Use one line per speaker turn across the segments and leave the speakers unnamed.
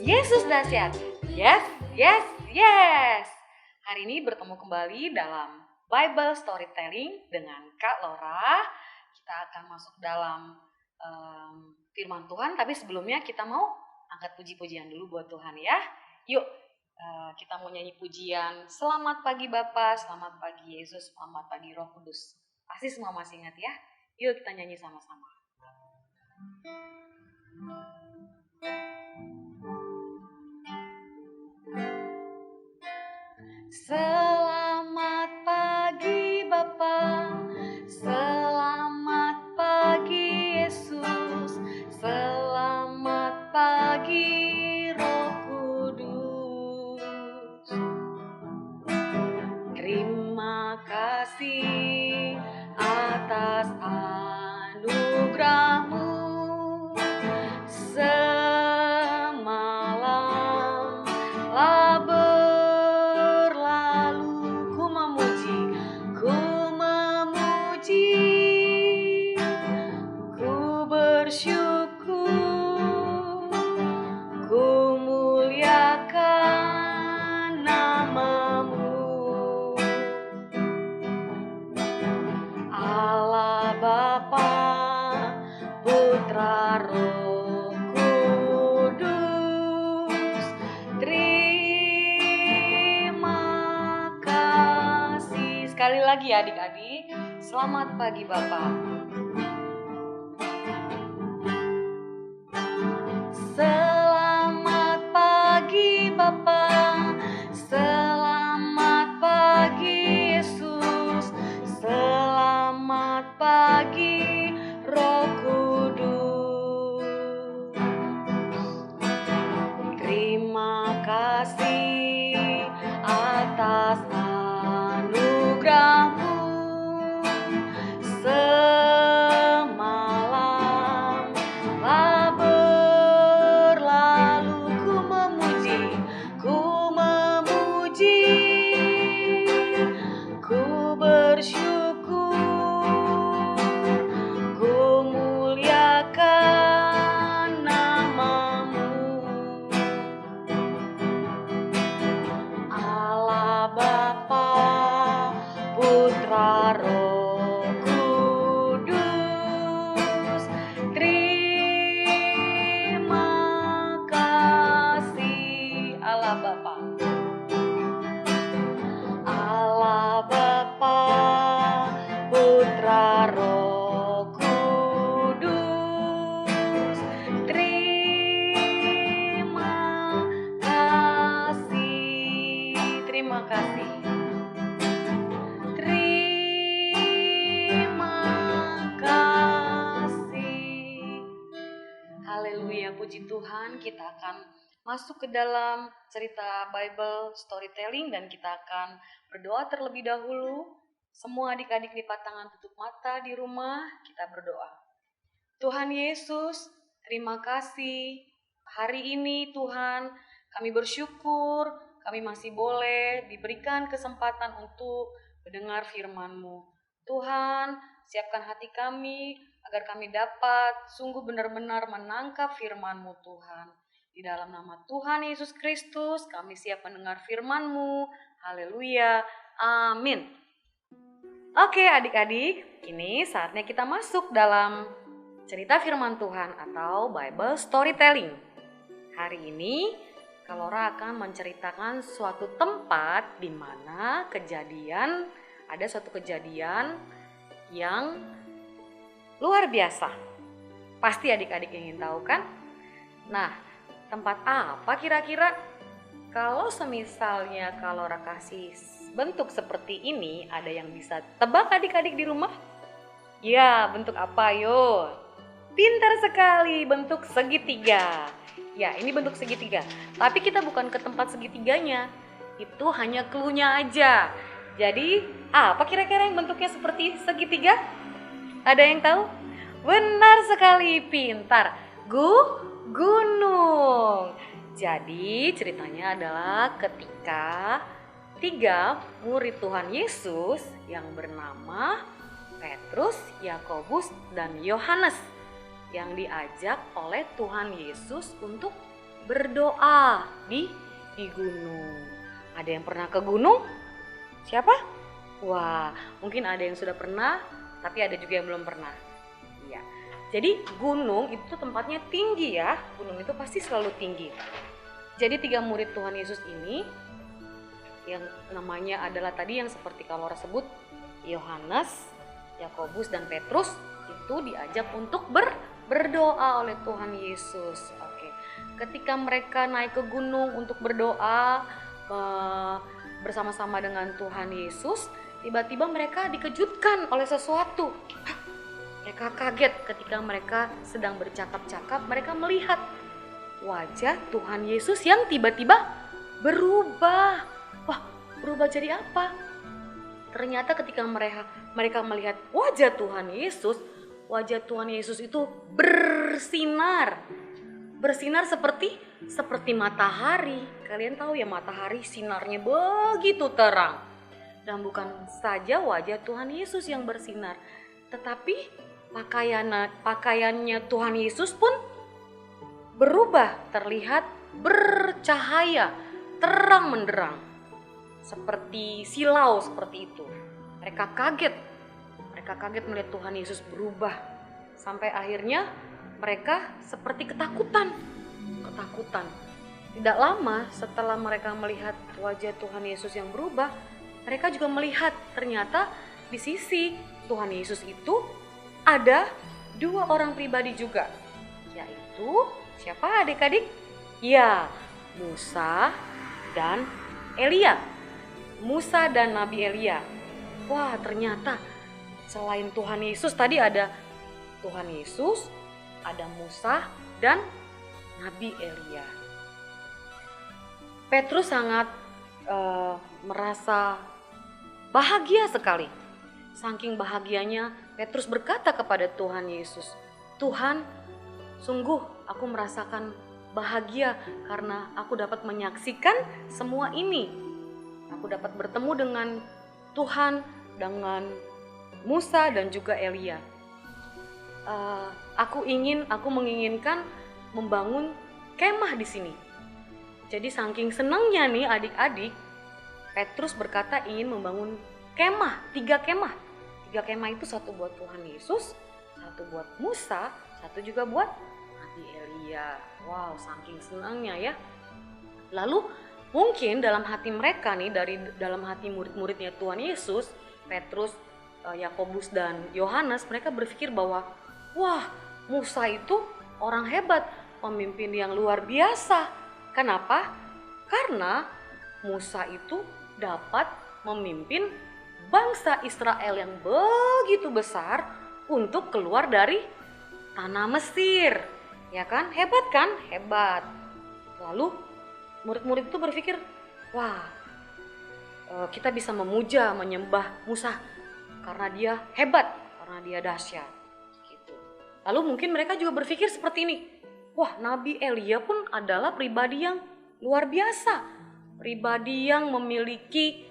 Yesus dahsyat. Yes, yes, yes. Hari ini bertemu kembali dalam Bible Storytelling dengan Kak Laura. Kita akan masuk dalam firman Tuhan, tapi sebelumnya kita mau angkat puji-pujian dulu buat Tuhan ya. Yuk, kita mau nyanyi pujian. Selamat pagi Bapa, selamat pagi Yesus, selamat pagi Roh Kudus. Pasti semua masih ingat ya. Yuk kita nyanyi sama-sama. Selamat pagi Bapa, selamat pagi Yesus, selamat pagi Roh Kudus. Terima kasih atas anugerah-Mu. Semalam telah berlalu, ku memuji, ku bersyukur, ku muliakan nama-Mu. Allah Bapa, Putra, Roh Kudus, terima kasih. Sekali lagi ya adik-adik, selamat pagi Bapak. Selamat pagi Bapa, selamat pagi Yesus, selamat pagi Roh Kudus. Terima kasih atas anugerah-Mu. Semalam telah berlalu, ku memuji, ku bersyukur, ku muliakan nama-Mu. Allah Bapa, Putra, Roh Kudus, terima kasih. Allah Bapa, Allah Bapa, Putra, Roh Kudus, terima kasih. Terima kasih. Terima kasih. Haleluya, puji Tuhan. Kita akan masuk ke dalam cerita Bible Storytelling dan kita akan berdoa terlebih dahulu. Semua adik-adik lipat tangan, tutup mata di rumah, kita berdoa. Tuhan Yesus, terima kasih. Hari ini Tuhan, kami bersyukur, kami masih boleh diberikan kesempatan untuk mendengar firman-Mu. Tuhan, siapkan hati kami agar kami dapat sungguh benar-benar menangkap firman-Mu Tuhan. Di dalam nama Tuhan Yesus Kristus, kami siap mendengar firman-Mu. Haleluya, amin. Oke adik-adik, ini saatnya kita masuk dalam cerita firman Tuhan atau Bible Storytelling. Hari ini Kak Laura akan menceritakan suatu tempat di mana ada suatu kejadian yang luar biasa. Pasti adik-adik ingin tahu kan? Nah, tempat apa kira-kira? Kalau semisalnya Kak Laura kasih bentuk seperti ini, ada yang bisa tebak adik-adik di rumah? Ya, bentuk apa yo? Pintar sekali, bentuk segitiga. Ya, ini bentuk segitiga. Tapi kita bukan ke tempat segitiganya. Itu hanya clue-nya aja. Jadi, apa kira-kira yang bentuknya seperti segitiga? Ada yang tahu? Benar sekali, pintar. Gunung. Jadi, ceritanya adalah ketika 3 murid Tuhan Yesus yang bernama Petrus, Yakobus, dan Yohanes yang diajak oleh Tuhan Yesus untuk berdoa di gunung. Ada yang pernah ke gunung? Siapa? Wah, mungkin ada yang sudah pernah, tapi ada juga yang belum pernah. Iya. Jadi gunung itu tempatnya tinggi ya. Gunung itu pasti selalu tinggi. Jadi 3 murid Tuhan Yesus ini yang namanya adalah tadi yang seperti kalau orang sebut Yohanes, Yakobus dan Petrus itu diajak untuk berdoa oleh Tuhan Yesus. Oke. Ketika mereka naik ke gunung untuk berdoa bersama-sama dengan Tuhan Yesus, tiba-tiba mereka dikejutkan oleh sesuatu. Mereka kaget ketika mereka sedang bercakap-cakap, mereka melihat wajah Tuhan Yesus yang tiba-tiba berubah. Wah, berubah jadi apa? Ternyata ketika mereka melihat wajah Tuhan Yesus itu bersinar. Bersinar seperti matahari. Kalian tahu ya, matahari sinarnya begitu terang. Dan bukan saja wajah Tuhan Yesus yang bersinar, tetapi pakaiannya Tuhan Yesus pun berubah, terlihat bercahaya, terang menderang. Seperti silau seperti itu. Mereka kaget melihat Tuhan Yesus berubah. Sampai akhirnya mereka seperti ketakutan. Tidak lama setelah mereka melihat wajah Tuhan Yesus yang berubah, mereka juga melihat ternyata di sisi Tuhan Yesus itu ada 2 orang pribadi juga. Yaitu siapa adik-adik? Ya, Musa dan Elia. Musa dan Nabi Elia. Wah, ternyata selain Tuhan Yesus tadi ada Tuhan Yesus, ada Musa dan Nabi Elia. Petrus sangat merasa bahagia sekali. Saking bahagianya Petrus berkata kepada Tuhan Yesus, "Tuhan, sungguh aku merasakan bahagia karena aku dapat menyaksikan semua ini. Aku dapat bertemu dengan Tuhan, dengan Musa dan juga Elia. Aku menginginkan membangun kemah di sini." Jadi saking senangnya nih adik-adik, Petrus berkata ingin membangun kemah, 3 kemah. 3 kemah itu, 1 buat Tuhan Yesus, 1 buat Musa, 1 juga buat Nabi Elia. Wow, saking senangnya ya. Lalu mungkin dalam hati mereka nih, dalam hati murid-muridnya Tuhan Yesus, Petrus, Yakobus dan Yohanes, mereka berpikir bahwa wah, Musa itu orang hebat, pemimpin yang luar biasa. Kenapa? Karena Musa itu dapat memimpin bangsa Israel yang begitu besar untuk keluar dari tanah Mesir. Ya kan? Hebat kan? Hebat. Lalu murid-murid itu berpikir, wah, kita bisa memuja, menyembah Musa karena dia hebat, karena dia dahsyat. Gitu. Lalu mungkin mereka juga berpikir seperti ini, wah, Nabi Elia pun adalah pribadi yang luar biasa, pribadi yang memiliki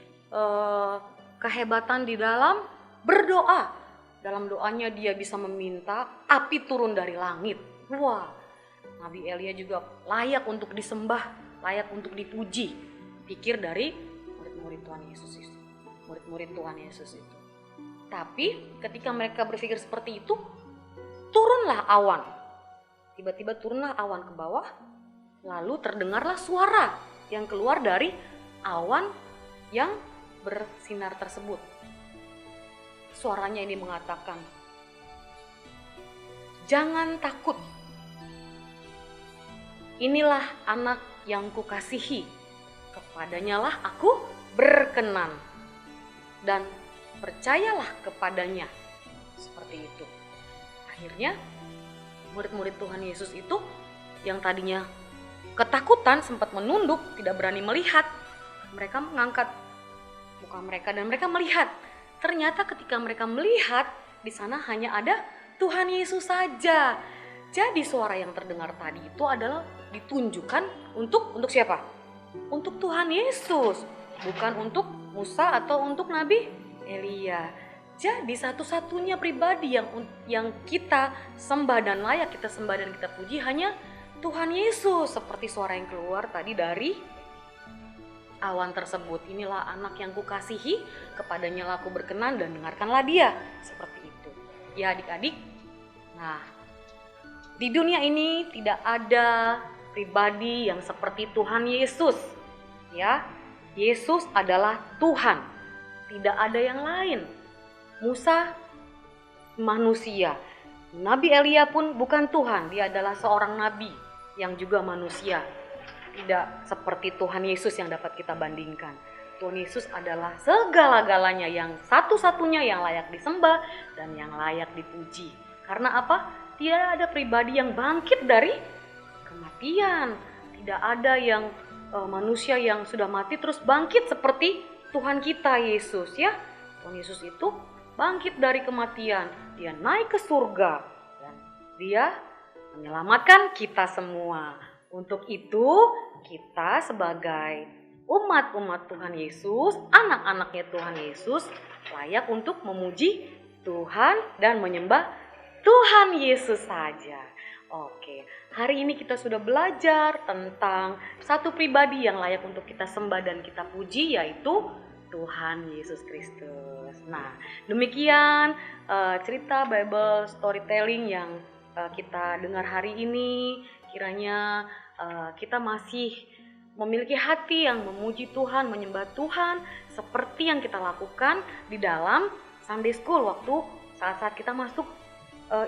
kehebatan di dalam berdoa. Dalam doanya dia bisa meminta api turun dari langit. Wah, Nabi Elia juga layak untuk disembah, layak untuk dipuji. Pikir dari murid-murid Tuhan Yesus itu. Murid-murid Tuhan Yesus itu. Tapi ketika mereka berpikir seperti itu, turunlah awan. Tiba-tiba turunlah awan ke bawah, lalu terdengarlah suara yang keluar dari awan yang bersinar tersebut. Suaranya ini mengatakan, "Jangan takut. Inilah anak yang kukasihi. Kepadanya lah aku berkenan. Dan percayalah kepadanya." Seperti itu. Akhirnya murid-murid Tuhan Yesus itu yang tadinya ketakutan, sempat menunduk, tidak berani melihat. Mereka mengangkat muka mereka dan mereka melihat. Ternyata ketika mereka melihat, di sana hanya ada Tuhan Yesus saja. Jadi suara yang terdengar tadi itu adalah ditunjukkan untuk siapa? Untuk Tuhan Yesus, bukan untuk Musa atau untuk Nabi Elia. Jadi satu-satunya pribadi yang kita sembah dan layak kita sembah dan kita puji hanya Tuhan Yesus, seperti suara yang keluar tadi dari awan tersebut. Inilah anak yang kukasihi, kepadanya lah aku berkenan dan dengarkanlah dia. Seperti itu. Ya adik-adik, nah di dunia ini tidak ada pribadi yang seperti Tuhan Yesus. Ya, Yesus adalah Tuhan. Tidak ada yang lain. Musa manusia. Nabi Elia pun bukan Tuhan, dia adalah seorang nabi yang juga manusia. Tidak seperti Tuhan Yesus yang dapat kita bandingkan. Tuhan Yesus adalah segala-galanya, yang satu-satunya yang layak disembah dan yang layak dipuji. Karena apa? Tidak ada pribadi yang bangkit dari kematian. Tidak ada yang manusia yang sudah mati terus bangkit seperti Tuhan kita Yesus, ya. Tuhan Yesus itu bangkit dari kematian, dia naik ke surga dan dia menyelamatkan kita semua. Untuk itu kita sebagai umat-umat Tuhan Yesus, anak-anaknya Tuhan Yesus, layak untuk memuji Tuhan dan menyembah Tuhan Yesus saja. Oke, hari ini kita sudah belajar tentang satu pribadi yang layak untuk kita sembah dan kita puji, yaitu Tuhan Yesus Kristus. Nah, demikian cerita Bible storytelling yang kita dengar hari ini. Kiranya kita masih memiliki hati yang memuji Tuhan, menyembah Tuhan seperti yang kita lakukan di dalam Sunday School waktu saat-saat kita masuk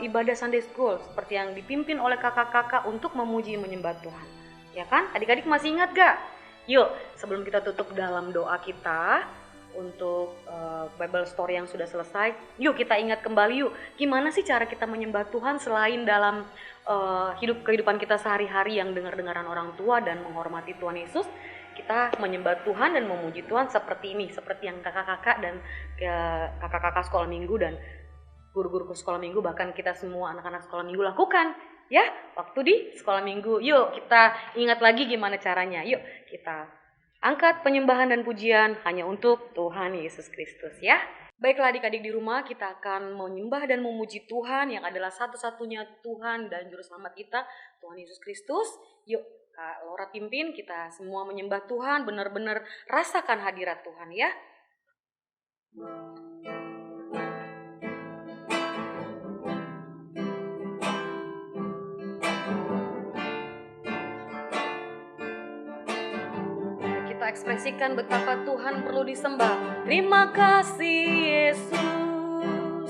ibadah Sunday School, seperti yang dipimpin oleh kakak-kakak untuk memuji menyembah Tuhan. Ya kan? Adik-adik masih ingat gak? Yuk, sebelum kita tutup dalam doa kita untuk Bible story yang sudah selesai, yuk kita ingat kembali yuk, gimana sih cara kita menyembah Tuhan selain dalam kehidupan kita sehari-hari yang dengar-dengaran orang tua dan menghormati Tuhan Yesus. Kita menyembah Tuhan dan memuji Tuhan seperti ini, seperti yang kakak-kakak dan kakak-kakak sekolah minggu dan guru-guru sekolah minggu, bahkan kita semua anak-anak sekolah minggu lakukan, ya, waktu di sekolah minggu. Yuk kita ingat lagi gimana caranya. Yuk kita angkat penyembahan dan pujian hanya untuk Tuhan Yesus Kristus, ya. Baiklah adik-adik di rumah, kita akan menyembah dan memuji Tuhan yang adalah satu-satunya Tuhan dan Juru Selamat kita, Tuhan Yesus Kristus. Yuk Kak Laura pimpin, kita semua menyembah Tuhan, benar-benar rasakan hadirat Tuhan, ya. Ekspresikan betapa Tuhan perlu disembah. Terima kasih Yesus,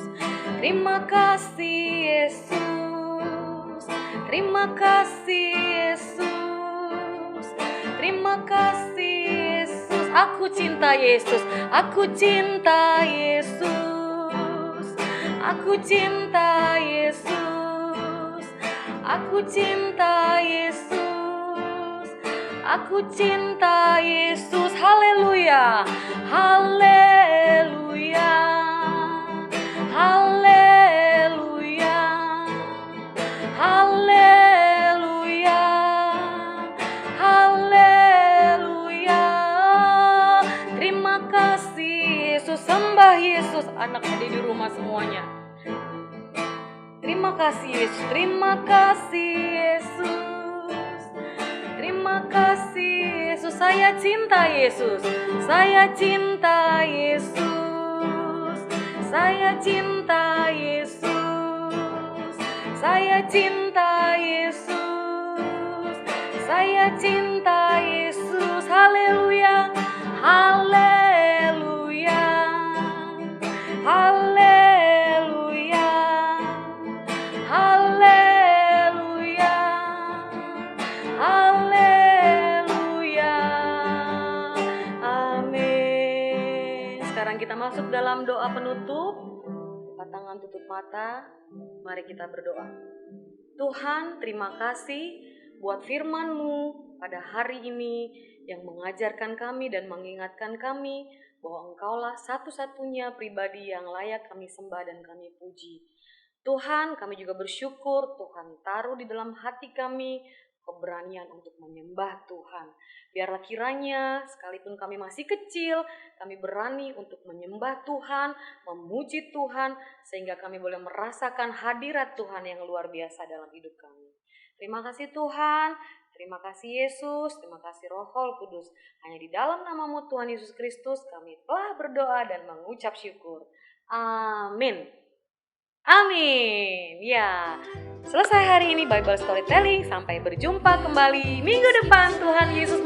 terima kasih Yesus, terima kasih Yesus, terima kasih Yesus. Aku cinta Yesus, aku cinta Yesus, aku cinta Yesus, aku cinta Yesus. Aku cinta Yesus, haleluya, haleluya, haleluya, haleluya, haleluya. Terima kasih Yesus, sembah Yesus, anak-adik di rumah semuanya. Terima kasih Yesus, terima kasih Yesus. Terima kasih Yesus, saya cinta Yesus, saya cinta Yesus, saya cinta Yesus, saya cinta Yesus, saya cinta Yesus, haleluya, haleluya, haleluya, haleluya, haleluya, amin. Sekarang kita masuk dalam doa penutup. Buka tangan, tutup mata. Mari kita berdoa. Tuhan, terima kasih buat firman-Mu pada hari ini yang mengajarkan kami dan mengingatkan kami bahwa Engkaulah satu-satunya pribadi yang layak kami sembah dan kami puji. Tuhan, kami juga bersyukur Tuhan taruh di dalam hati kami keberanian untuk menyembah Tuhan. Biarlah kiranya sekalipun kami masih kecil, kami berani untuk menyembah Tuhan, memuji Tuhan, sehingga kami boleh merasakan hadirat Tuhan yang luar biasa dalam hidup kami. Terima kasih Tuhan, terima kasih Yesus, terima kasih Roh Kudus. Hanya di dalam namamu Tuhan Yesus Kristus kami telah berdoa dan mengucap syukur. Amin. Amin. Ya, selesai hari ini Bible Storytelling. Sampai berjumpa kembali minggu depan. Tuhan Yesus